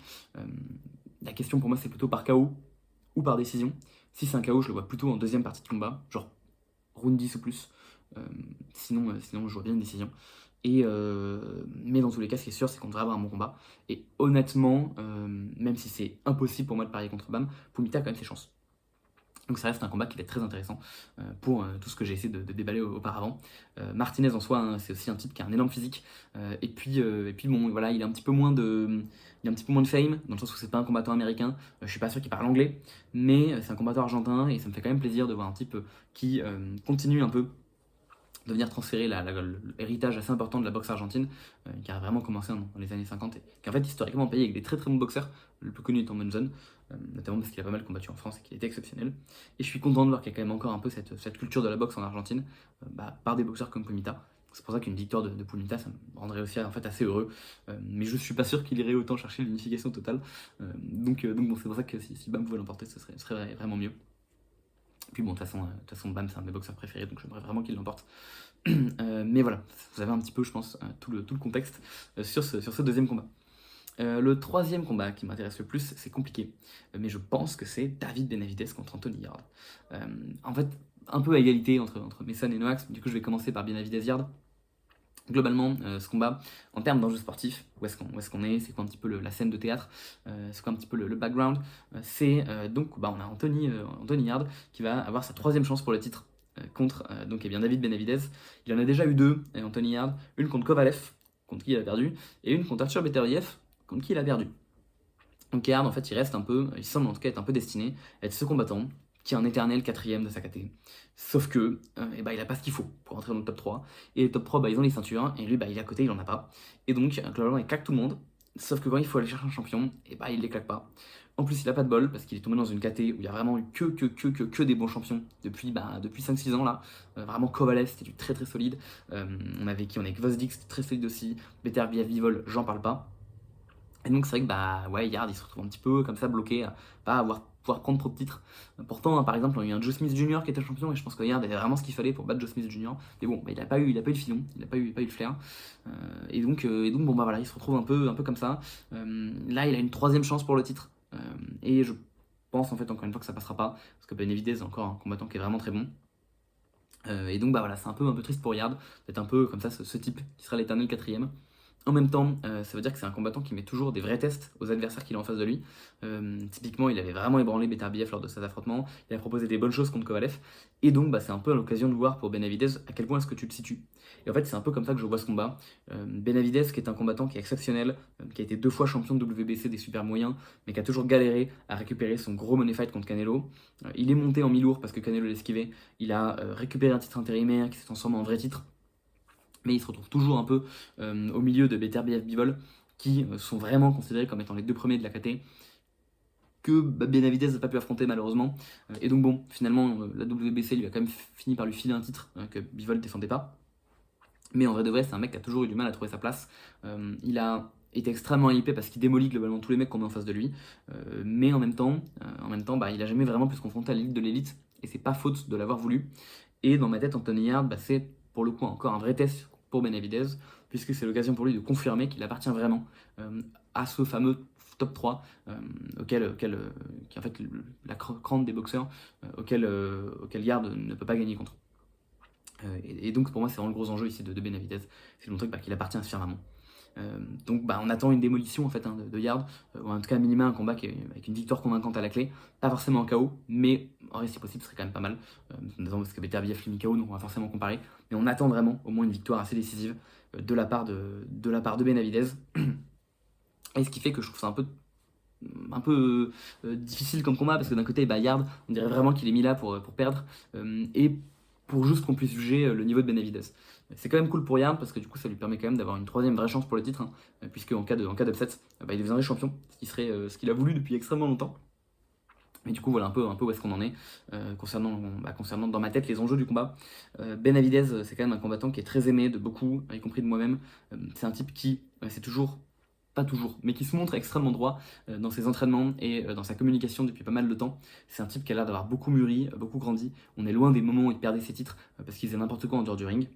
La question pour moi, c'est plutôt par KO ou par décision. Si c'est un KO, je le vois plutôt en deuxième partie de combat, genre round 10 ou plus. Sinon, je vois bien une décision. Mais dans tous les cas, ce qui est sûr, c'est qu'on devrait avoir un bon combat. Et honnêtement, même si c'est impossible pour moi de parier contre Bam, Pumita a quand même ses chances. Donc ça reste un combat qui va être très intéressant pour tout ce que j'ai essayé de déballer auparavant. Martinez en soi, hein, c'est aussi un type qui a un énorme physique. Et puis bon, voilà, il a un petit peu moins de fame, dans le sens où c'est pas un combattant américain. Je suis pas sûr qu'il parle anglais, mais c'est un combattant argentin et ça me fait quand même plaisir de voir un type qui continue un peu de venir transférer l'héritage assez important de la boxe argentine, qui a vraiment commencé dans les années 50 et qui est en fait historiquement payé avec des très très bons boxeurs, le plus connu étant Monzon, notamment parce qu'il a pas mal combattu en France et qu'il était exceptionnel. Et je suis content de voir qu'il y a quand même encore un peu cette culture de la boxe en Argentine, par des boxeurs comme Pumita. C'est pour ça qu'une victoire de Pumita, ça me rendrait aussi en fait assez heureux. Mais je suis pas sûr qu'il irait autant chercher l'unification totale. Donc bon, c'est pour ça que si Bam pouvait l'emporter, ce serait vraiment mieux. Puis bon, de toute façon, Bam, c'est un de mes boxeurs préférés, donc j'aimerais vraiment qu'il l'emporte. Mais voilà, vous avez un petit peu, je pense, tout le contexte sur ce deuxième combat. Le troisième combat qui m'intéresse le plus, c'est compliqué, mais je pense que c'est David Benavidez contre Anthony Yarde. En fait, un peu à égalité entre Mason et Noax, du coup je vais commencer par Benavidez Yarde. Globalement, ce combat, en termes d'enjeu sportif, où est-ce qu'on est, c'est quoi un petit peu la scène de théâtre, c'est quoi un petit peu le background, donc on a Anthony Yarde qui va avoir sa troisième chance pour le titre contre David Benavidez. Il en a déjà eu deux, Anthony Yarde, une contre Kovalev, contre qui il a perdu, et une contre Arthur Beterbiev, contre qui il a perdu. Donc Yarde, en fait, il semble en tout cas être un peu destiné à être ce combattant qui est un éternel quatrième de sa catégorie. Sauf que, il a pas ce qu'il faut pour entrer dans le top 3. Et les top 3, ils ont les ceintures, et lui, il est à côté, il en a pas. Et donc, globalement, il claque tout le monde. Sauf que quand il faut aller chercher un champion, il les claque pas. En plus, il a pas de bol, parce qu'il est tombé dans une caté où il y a vraiment eu que des bons champions depuis 5-6 ans là. Vraiment, Kovalev, c'était du très très solide. On avait Gvozdyk, c'était très solide aussi. Beterbiev, Bivol, j'en parle pas. Et donc c'est vrai que Yarde il se retrouve un petit peu comme ça bloqué, à pas pouvoir prendre trop de titres. Pourtant, par exemple, on a eu un Joe Smith Jr. qui était champion et je pense que Yarde avait vraiment ce qu'il fallait pour battre Joe Smith Jr. Mais bon, il a pas eu le filon, il a pas eu le flair. Et donc voilà, il se retrouve un peu comme ça. Là, il a une troisième chance pour le titre. Et je pense en fait encore une fois que ça passera pas parce que Benavidez est encore un combattant qui est vraiment très bon. Et donc voilà, c'est un peu triste pour Yarde d'être un peu comme ça ce type qui sera l'éternel quatrième. En même temps, ça veut dire que c'est un combattant qui met toujours des vrais tests aux adversaires qu'il a en face de lui. Typiquement, il avait vraiment ébranlé Beterbiev lors de cet affrontement. Il a proposé des bonnes choses contre Kovalev. Et donc, c'est un peu l'occasion de voir pour Benavidez à quel point est-ce que tu le situes. Et en fait, c'est un peu comme ça que je vois ce combat. Benavidez, qui est un combattant qui est exceptionnel, qui a été 2 fois champion de WBC des super moyens, mais qui a toujours galéré à récupérer son gros money fight contre Canelo. Il est monté en mi-lourd parce que Canelo l'esquivait. Il a récupéré un titre intérimaire qui s'est transformé en vrai titre. Mais il se retrouve toujours un peu au milieu de Beterbiev Bivol, qui sont vraiment considérés comme étant les 2 premiers de la KT, que Benavidez n'a pas pu affronter malheureusement. Et donc bon, finalement, la WBC lui a quand même fini par lui filer un titre que Bivol ne défendait pas. Mais en vrai de vrai, c'est un mec qui a toujours eu du mal à trouver sa place. Il a été extrêmement hypé parce qu'il démolit globalement tous les mecs qu'on met en face de lui. Mais en même temps, il a jamais vraiment pu se confronter à l'élite de l'élite. Et c'est pas faute de l'avoir voulu. Et dans ma tête, Anthony Yarde, c'est pour le coup encore un vrai test pour Benavidez, puisque c'est l'occasion pour lui de confirmer qu'il appartient vraiment à ce fameux top 3 qui est en fait la crante des boxeurs auquel Yarde ne peut pas gagner contre. Et donc pour moi c'est vraiment le gros enjeu ici de Benavidez, c'est de montrer qu'il appartient à ce firmament. Donc on attend une démolition en fait de Yarde, ou en tout cas à minima un combat avec une victoire convaincante à la clé, pas forcément en KO, mais en vrai si possible ce serait quand même pas mal, notamment parce que Beterbiev finit KO, donc on va forcément comparer, mais on attend vraiment au moins une victoire assez décisive de la part de Benavidez, et ce qui fait que je trouve ça un peu difficile comme combat, parce que d'un côté Yarde, on dirait vraiment qu'il est mis là pour perdre, et pour juste qu'on puisse juger le niveau de Benavidez. C'est quand même cool pour Yarde parce que du coup ça lui permet quand même d'avoir une troisième vraie chance pour le titre, puisque en cas d'upset, il deviendrait champion, ce qui serait ce qu'il a voulu depuis extrêmement longtemps. Mais du coup, voilà un peu où est-ce qu'on en est concernant dans ma tête les enjeux du combat. Benavidez, c'est quand même un combattant qui est très aimé de beaucoup, y compris de moi-même. C'est un type qui, c'est toujours, pas toujours, mais qui se montre extrêmement droit dans ses entraînements et dans sa communication depuis pas mal de temps. C'est un type qui a l'air d'avoir beaucoup mûri, beaucoup grandi. On est loin des moments où il perdait ses titres parce qu'il faisait n'importe quoi en dehors du ring.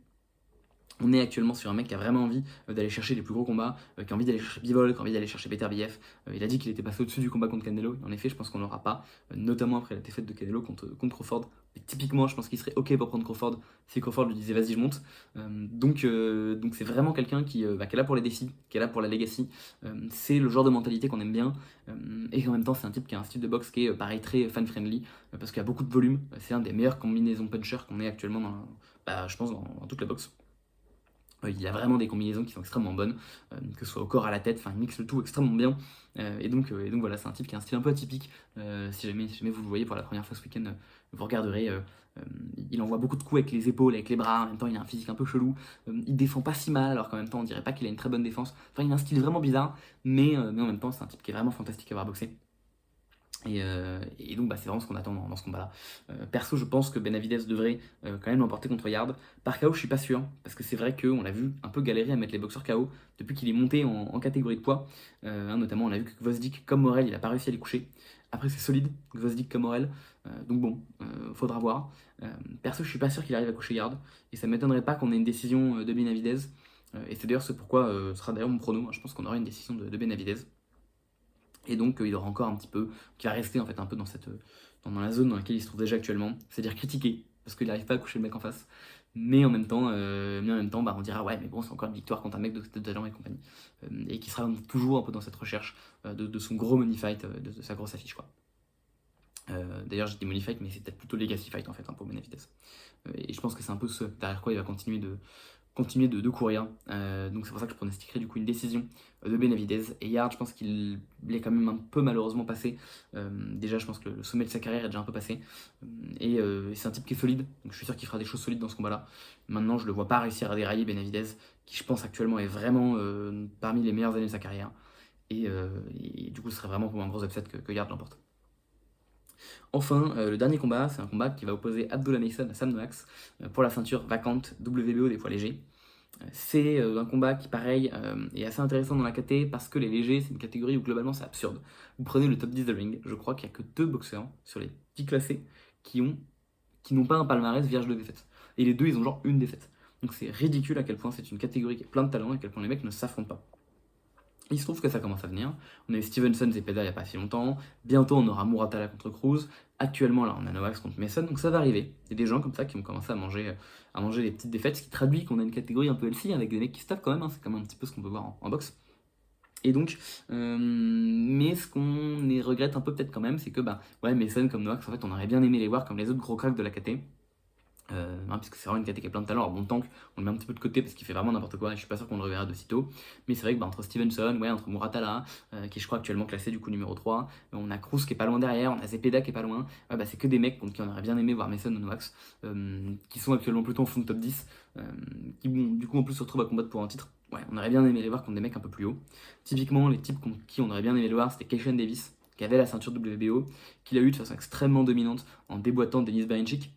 On est actuellement sur un mec qui a vraiment envie d'aller chercher les plus gros combats, qui a envie d'aller chercher Bivol, qui a envie d'aller chercher Beterbiev. Il a dit qu'il était passé au-dessus du combat contre Canelo. En effet, je pense qu'on l'aura pas, notamment après la défaite de Canelo contre Crawford. Et typiquement, je pense qu'il serait ok pour prendre Crawford si Crawford lui disait vas-y, je monte. Donc c'est vraiment quelqu'un qui est là pour les défis, qui est là pour la legacy. C'est le genre de mentalité qu'on aime bien. Et en même temps, c'est un type qui a un style de boxe qui est pareil, très fan-friendly, parce qu'il y a beaucoup de volume. C'est un des meilleurs combinaisons puncher qu'on ait actuellement je pense, dans toute la boxe. Il a vraiment des combinaisons qui sont extrêmement bonnes, que ce soit au corps, à la tête, enfin il mixe le tout extrêmement bien. Et donc voilà, c'est un type qui a un style un peu atypique. Si jamais vous le voyez pour la première fois ce week-end, vous regarderez. Il envoie beaucoup de coups avec les épaules, avec les bras, en même temps il a un physique un peu chelou. Il défend pas si mal, alors qu'en même temps on dirait pas qu'il a une très bonne défense. Enfin il a un style vraiment bizarre, mais en même temps c'est un type qui est vraiment fantastique à voir boxer. Et donc c'est vraiment ce qu'on attend dans ce combat-là. Perso, je pense que Benavidez devrait quand même l'emporter contre Yard. Par KO, je suis pas sûr, parce que c'est vrai qu'on l'a vu un peu galérer à mettre les boxeurs KO depuis qu'il est monté en catégorie de poids. Notamment, on a vu que Gvozdyk comme Morel, il a pas réussi à les coucher. Après, c'est solide, Gvozdyk comme Morel. Donc bon, faudra voir. Perso, je suis pas sûr qu'il arrive à coucher Yard, et ça m'étonnerait pas qu'on ait une décision de Benavidez. Et c'est d'ailleurs ce pourquoi ce sera d'ailleurs mon prono. Je pense qu'on aura une décision de Benavidez. Et donc il aura encore un petit peu, qui va rester en fait un peu dans la zone dans laquelle il se trouve déjà actuellement, c'est-à-dire critiqué, parce qu'il n'arrive pas à coucher le mec en face. Mais en même temps, on dira ouais mais bon c'est encore une victoire contre un mec de talent et compagnie. Et qui sera toujours un peu dans cette recherche de son gros money fight, de sa grosse affiche quoi. D'ailleurs j'ai dit money fight mais c'est peut-être plutôt legacy fight en fait pour Benavidez. Et je pense que c'est un peu ce derrière quoi il va continuer de courir. Donc c'est pour ça que je pronostiquerai du coup une décision de Benavidez. Et Yard, je pense qu'il est quand même un peu malheureusement passé. Déjà, je pense que le sommet de sa carrière est déjà un peu passé. C'est un type qui est solide, donc je suis sûr qu'il fera des choses solides dans ce combat-là. Maintenant, je le vois pas réussir à dérailler Benavidez, qui je pense actuellement est vraiment parmi les meilleures années de sa carrière. Et du coup, ce serait vraiment pour un gros upset que Yard l'emporte. Enfin, le dernier combat, c'est un combat qui va opposer Abdullah Mason à Sam Noax pour la ceinture vacante WBO des poids légers. C'est un combat qui, pareil, est assez intéressant dans la KT parce que les légers, c'est une catégorie où globalement c'est absurde. Vous prenez le top 10 de ring, je crois qu'il n'y a que 2 boxeurs sur les 10 classés qui n'ont pas un palmarès vierge de défaite. Et les deux, ils ont genre une défaite. Donc c'est ridicule à quel point c'est une catégorie qui est plein de talent et à quel point les mecs ne s'affrontent pas. Il se trouve que ça commence à venir. On a eu Stevenson et Peda il n'y a pas si longtemps. Bientôt, on aura Muratala contre Cruz. Actuellement, là, on a Noax contre Mason. Donc ça va arriver. Il y a des gens comme ça qui vont commencer à manger des petites défaites, ce qui traduit qu'on a une catégorie un peu healthy avec des mecs qui se tapent quand même. C'est quand même un petit peu ce qu'on peut voir en boxe. Et donc, mais ce qu'on regrette un peu peut-être quand même, c'est que Mason comme Noax, en fait, on aurait bien aimé les voir comme les autres gros cracks de la KT. Puisque c'est vraiment une catégorie qui a plein de talent. Alors bon, Tank, on le met un petit peu de côté parce qu'il fait vraiment n'importe quoi et je suis pas sûr qu'on le reverra de sitôt. Mais c'est vrai que entre Stevenson, entre Muratala, qui est je crois actuellement classé du coup numéro 3, on a Cruz qui est pas loin derrière, on a Zepeda qui est pas loin. C'est que des mecs contre qui on aurait bien aimé voir Mason ou Noax, qui sont actuellement plutôt en fond de top 10, qui du coup en plus se retrouvent à combattre pour un titre. Ouais, on aurait bien aimé les voir contre des mecs un peu plus hauts. Typiquement, les types contre qui on aurait bien aimé les voir, c'était Keishan Davis, qui avait la ceinture WBO, qu'il a eu de façon extrêmement dominante en déboîtant Denis Berincic.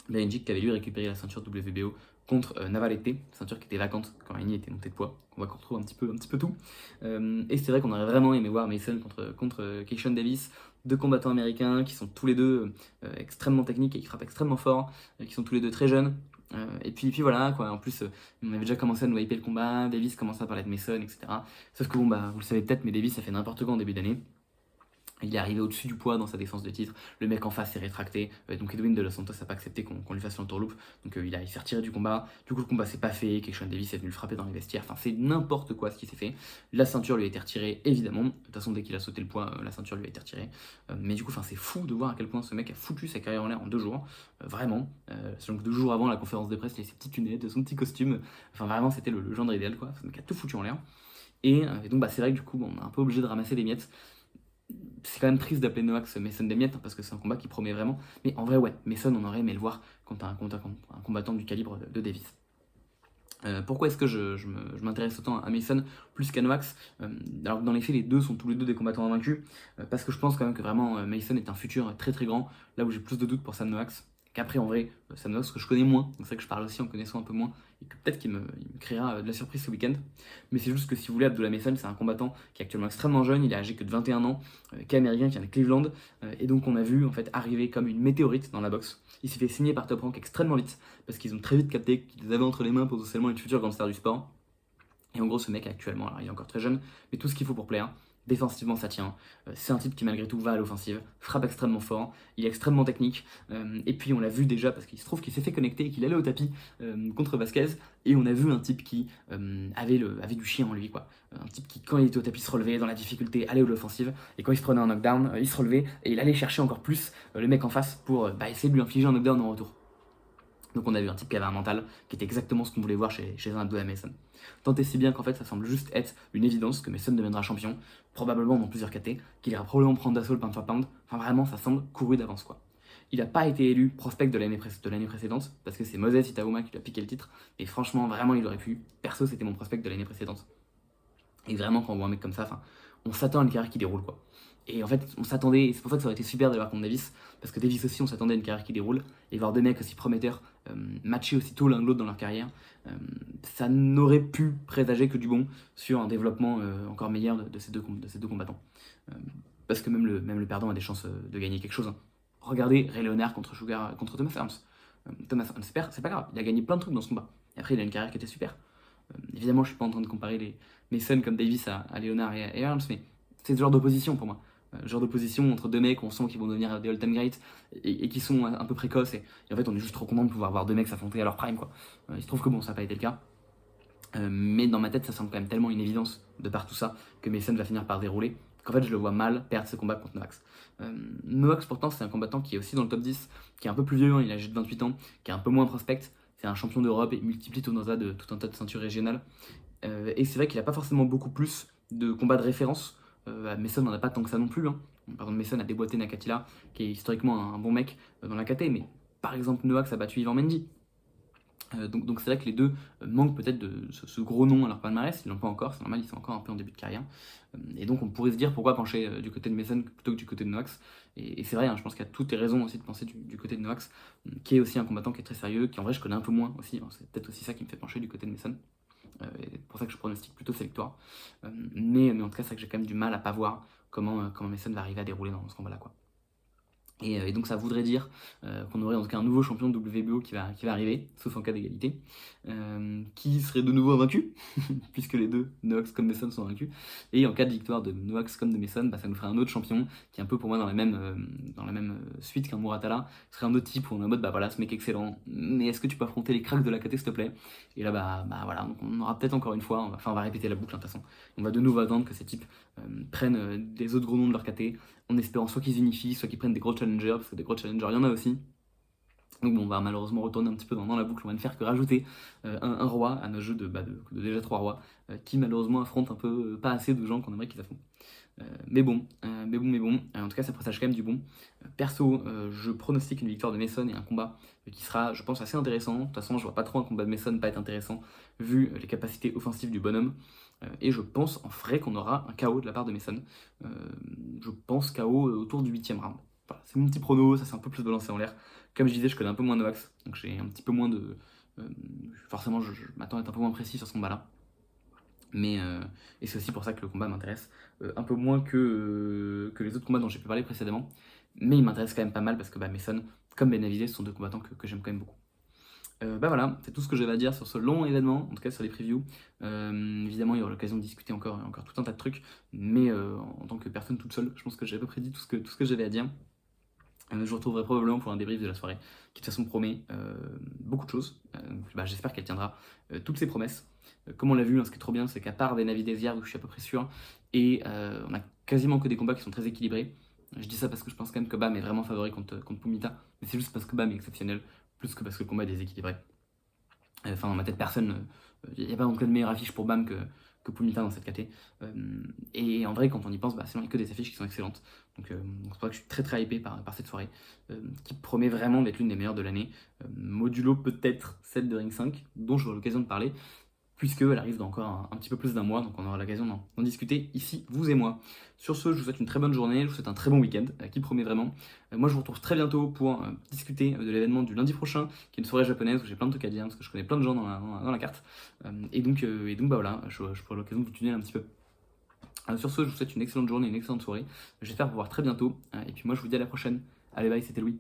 Berincic qui avait lui récupéré la ceinture WBO contre Navarrete, ceinture qui était vacante quand Heini était monté de poids. On voit qu'on retrouve un petit peu tout. Et c'est vrai qu'on aurait vraiment aimé voir Mason contre Keishan Davis, deux combattants américains qui sont tous les deux extrêmement techniques et qui frappent extrêmement fort, qui sont tous les deux très jeunes. Et puis voilà quoi. En plus, on avait déjà commencé à nous hyper le combat. Davis commençait à parler de Mason, etc. Sauf que vous le savez peut-être, mais Davis a fait n'importe quoi en début d'année. Il est arrivé au-dessus du poids dans sa défense de titre. Le mec en face s'est rétracté. Donc Edwin de Los Santos n'a pas accepté qu'on lui fasse l'entourloupe. Donc il s'est retiré du combat. Du coup, le combat s'est pas fait. Keishan Davis est venu le frapper dans les vestiaires. Enfin, c'est n'importe quoi ce qui s'est fait. La ceinture lui a été retirée, évidemment. De toute façon, dès qu'il a sauté le poids, la ceinture lui a été retirée. Mais du coup, c'est fou de voir à quel point ce mec a foutu sa carrière en l'air en 2 jours. Vraiment. Donc 2 jours avant la conférence de presse, il avait ses petites lunettes, son petit costume. Enfin, vraiment, c'était le genre idéal, quoi. Ce mec a tout foutu en l'air. Et donc, c'est vrai que du coup, on est un peu obligé de ramasser des miettes. C'est quand même triste d'appeler Noax Mason des miettes parce que c'est un combat qui promet vraiment. Mais en vrai, ouais, Mason, on aurait aimé le voir contre un combattant du calibre de Davis. Pourquoi est-ce que je m'intéresse autant à Mason plus qu'à Noax alors que dans les faits, les deux sont tous les deux des combattants invaincus, parce que je pense quand même que vraiment Mason est un futur très très grand, là où j'ai plus de doutes pour Sam Noax. Qu'après, en vrai, Sam Noax, que je connais moins, donc c'est vrai que je parle aussi en connaissant un peu moins, et que peut-être qu'il me créera de la surprise ce week-end. Mais c'est juste que si vous voulez, Abdullah Mason, c'est un combattant qui est actuellement extrêmement jeune, il est âgé que de 21 ans, qui est américain, qui vient de Cleveland, et donc on a vu en fait arriver comme une météorite dans la boxe. Il s'est fait signer par Top Rank extrêmement vite, parce qu'ils ont très vite capté qu'ils les avaient entre les mains potentiellement une future grande star du sport. Et en gros, ce mec actuellement, alors il est encore très jeune, mais tout ce qu'il faut pour plaire. Défensivement, ça tient. C'est un type qui, malgré tout, va à l'offensive, frappe extrêmement fort, il est extrêmement technique. Et puis, on l'a vu déjà parce qu'il se trouve qu'il s'est fait connecter et qu'il allait au tapis contre Vasquez. Et on a vu un type qui avait du chien en lui, quoi. Un type qui, quand il était au tapis, se relevait dans la difficulté, allait à l'offensive. Et quand il se prenait un knockdown, il se relevait et il allait chercher encore plus le mec en face pour essayer de lui infliger un knockdown en retour. Donc on a vu un type qui avait un mental qui était exactement ce qu'on voulait voir chez un Abdullah Mason. Tant et si bien qu'en fait ça semble juste être une évidence que Mason deviendra champion, probablement dans plusieurs KT, qu'il ira probablement prendre d'assaut le pound for pound. Enfin vraiment ça semble couru d'avance quoi. Il n'a pas été élu prospect de l'année précédente, parce que c'est Moses Itaouma qui lui a piqué le titre, et franchement vraiment il aurait pu. Perso c'était mon prospect de l'année précédente. Et vraiment quand on voit un mec comme ça, on s'attend à une carrière qui déroule quoi. Et en fait, on s'attendait, et c'est pour ça que ça aurait été super d'aller voir contre Davis, parce que Davis aussi, on s'attendait à une carrière qui déroule, et voir deux mecs aussi prometteurs matcher aussi tôt l'un de l'autre dans leur carrière, ça n'aurait pu présager que du bon sur un développement encore meilleur de ces deux combattants. Euh, parce que même le perdant a des chances de gagner quelque chose. Hein. Regardez Ray Leonard contre Thomas Arms. Thomas Arms, c'est pas grave, il a gagné plein de trucs dans ce combat. Et après, il a une carrière qui était super. Évidemment, je suis pas en train de comparer les Mason comme Davis à Leonard et Arms, mais c'est ce genre d'opposition pour moi. Genre d'opposition entre deux mecs, on sent qu'ils vont devenir des all-time greats et qui sont un peu précoces. Et en fait, on est juste trop content de pouvoir voir deux mecs s'affronter à leur prime. Quoi. Il se trouve que bon, ça n'a pas été le cas. Mais dans ma tête, ça semble quand même tellement une évidence de par tout ça que Mason va finir par dérouler qu'en fait, je le vois mal perdre ce combat contre Noax. Noax, pourtant, c'est un combattant qui est aussi dans le top 10, qui est un peu plus vieux, hein, il a âgé de 28 ans, qui est un peu moins prospect. C'est un champion d'Europe et multiplie tout un tas de ceintures régionales. Et c'est vrai qu'il n'a pas forcément beaucoup plus de combats de référence. Mason n'en a pas tant que ça non plus. Hein. Par exemple, Mason a déboîté Nakatila, qui est historiquement un bon mec dans la KT, mais par exemple, Noax a battu Ivan Mendy. Donc c'est vrai que les deux manquent peut-être de ce gros nom à leur palmarès, ils l'ont pas encore, c'est normal, ils sont encore un peu en début de carrière. Et donc on pourrait se dire pourquoi pencher du côté de Mason plutôt que du côté de Noax. Et c'est vrai, hein, je pense qu'il y a toutes les raisons aussi de penser du côté de Noax, qui est aussi un combattant qui est très sérieux, qui en vrai je connais un peu moins aussi, c'est peut-être aussi ça qui me fait pencher du côté de Mason. Et c'est pour ça que je pronostique plutôt ses victoires. Mais en tout cas, c'est vrai que j'ai quand même du mal à pas voir comment Mason va arriver à dérouler dans ce combat-là, quoi. Et donc ça voudrait dire qu'on aurait en tout cas un nouveau champion de WBO qui va arriver, sauf en cas d'égalité, qui serait de nouveau invaincu, puisque les deux, Noax comme Mason, sont vaincus. Et en cas de victoire de Noax comme de Mason, ça nous ferait un autre champion qui est un peu pour moi dans la même suite qu'un Muratalla. Ce serait un autre type où on est en mode, bah voilà, ce mec excellent, mais est-ce que tu peux affronter les cracks de la KT s'il te plaît? Et là, bah voilà, donc on aura peut-être encore une fois, on va répéter la boucle hein, de toute façon. On va de nouveau attendre que ces types prennent des autres gros noms de leur KT, en espérant soit qu'ils unifient, soit qu'ils prennent des gros challengers, parce que des gros challengers, il y en a aussi. Donc bon, on va malheureusement retourner un petit peu dans la boucle, on va ne faire que rajouter un roi à nos jeux de déjà 3 rois, qui malheureusement affrontent un peu pas assez de gens qu'on aimerait qu'ils affrontent. Mais bon, en tout cas ça présage quand même du bon. Perso, je pronostique une victoire de Mason et un combat qui sera, je pense, assez intéressant. De toute façon, je vois pas trop un combat de Mason pas être intéressant, vu les capacités offensives du bonhomme. Et je pense en vrai qu'on aura un KO de la part de Mason. Je pense KO autour du 8ème round. Voilà, c'est mon petit prono, ça c'est un peu plus balancé en l'air. Comme je disais, je connais un peu moins Noax, donc j'ai un petit peu moins de... forcément, je m'attends à être un peu moins précis sur ce combat-là. Et c'est aussi pour ça que le combat m'intéresse un peu moins que les autres combats dont j'ai pu parler précédemment. Mais il m'intéresse quand même pas mal parce que Mason, comme Benavidez, sont deux combattants que j'aime quand même beaucoup. Voilà, c'est tout ce que j'avais à dire sur ce long événement, en tout cas sur les previews. Évidemment, il y aura l'occasion de discuter encore tout un tas de trucs, mais en tant que personne toute seule, je pense que j'ai à peu près dit tout ce que j'avais à dire. Je vous retrouverai probablement pour un débrief de la soirée, qui de toute façon promet beaucoup de choses. J'espère qu'elle tiendra toutes ses promesses. Comme on l'a vu, hein, ce qui est trop bien, c'est qu'à part Benavidez hier, où je suis à peu près sûr, et on a quasiment que des combats qui sont très équilibrés. Je dis ça parce que je pense quand même que Bam est vraiment favori contre Pumita, mais c'est juste parce que Bam est exceptionnel, plus que parce que le combat est déséquilibré. Enfin, dans ma tête, personne. Il n'y a pas non plus de meilleure affiche pour Bam que Pumita dans cette KT. Et en vrai, quand on y pense, sinon il n'y a que des affiches qui sont excellentes. Donc c'est pour ça que je suis très hypé par cette soirée, qui promet vraiment d'être l'une des meilleures de l'année. Modulo peut-être celle de Ring 5, dont j'aurai l'occasion de parler, puisqu'elle arrive dans encore un petit peu plus d'un mois, donc on aura l'occasion d'en discuter ici, vous et moi. Sur ce, je vous souhaite une très bonne journée, je vous souhaite un très bon week-end, qui promet vraiment. Moi, je vous retrouve très bientôt pour discuter de l'événement du lundi prochain, qui est une soirée japonaise où j'ai plein de trucs à dire, parce que je connais plein de gens dans la carte. Et donc voilà, je pourrai l'occasion de vous tunnel un petit peu. Sur ce, je vous souhaite une excellente journée, une excellente soirée. J'espère vous voir très bientôt. Et puis moi, je vous dis à la prochaine. Allez, bye, c'était Louis.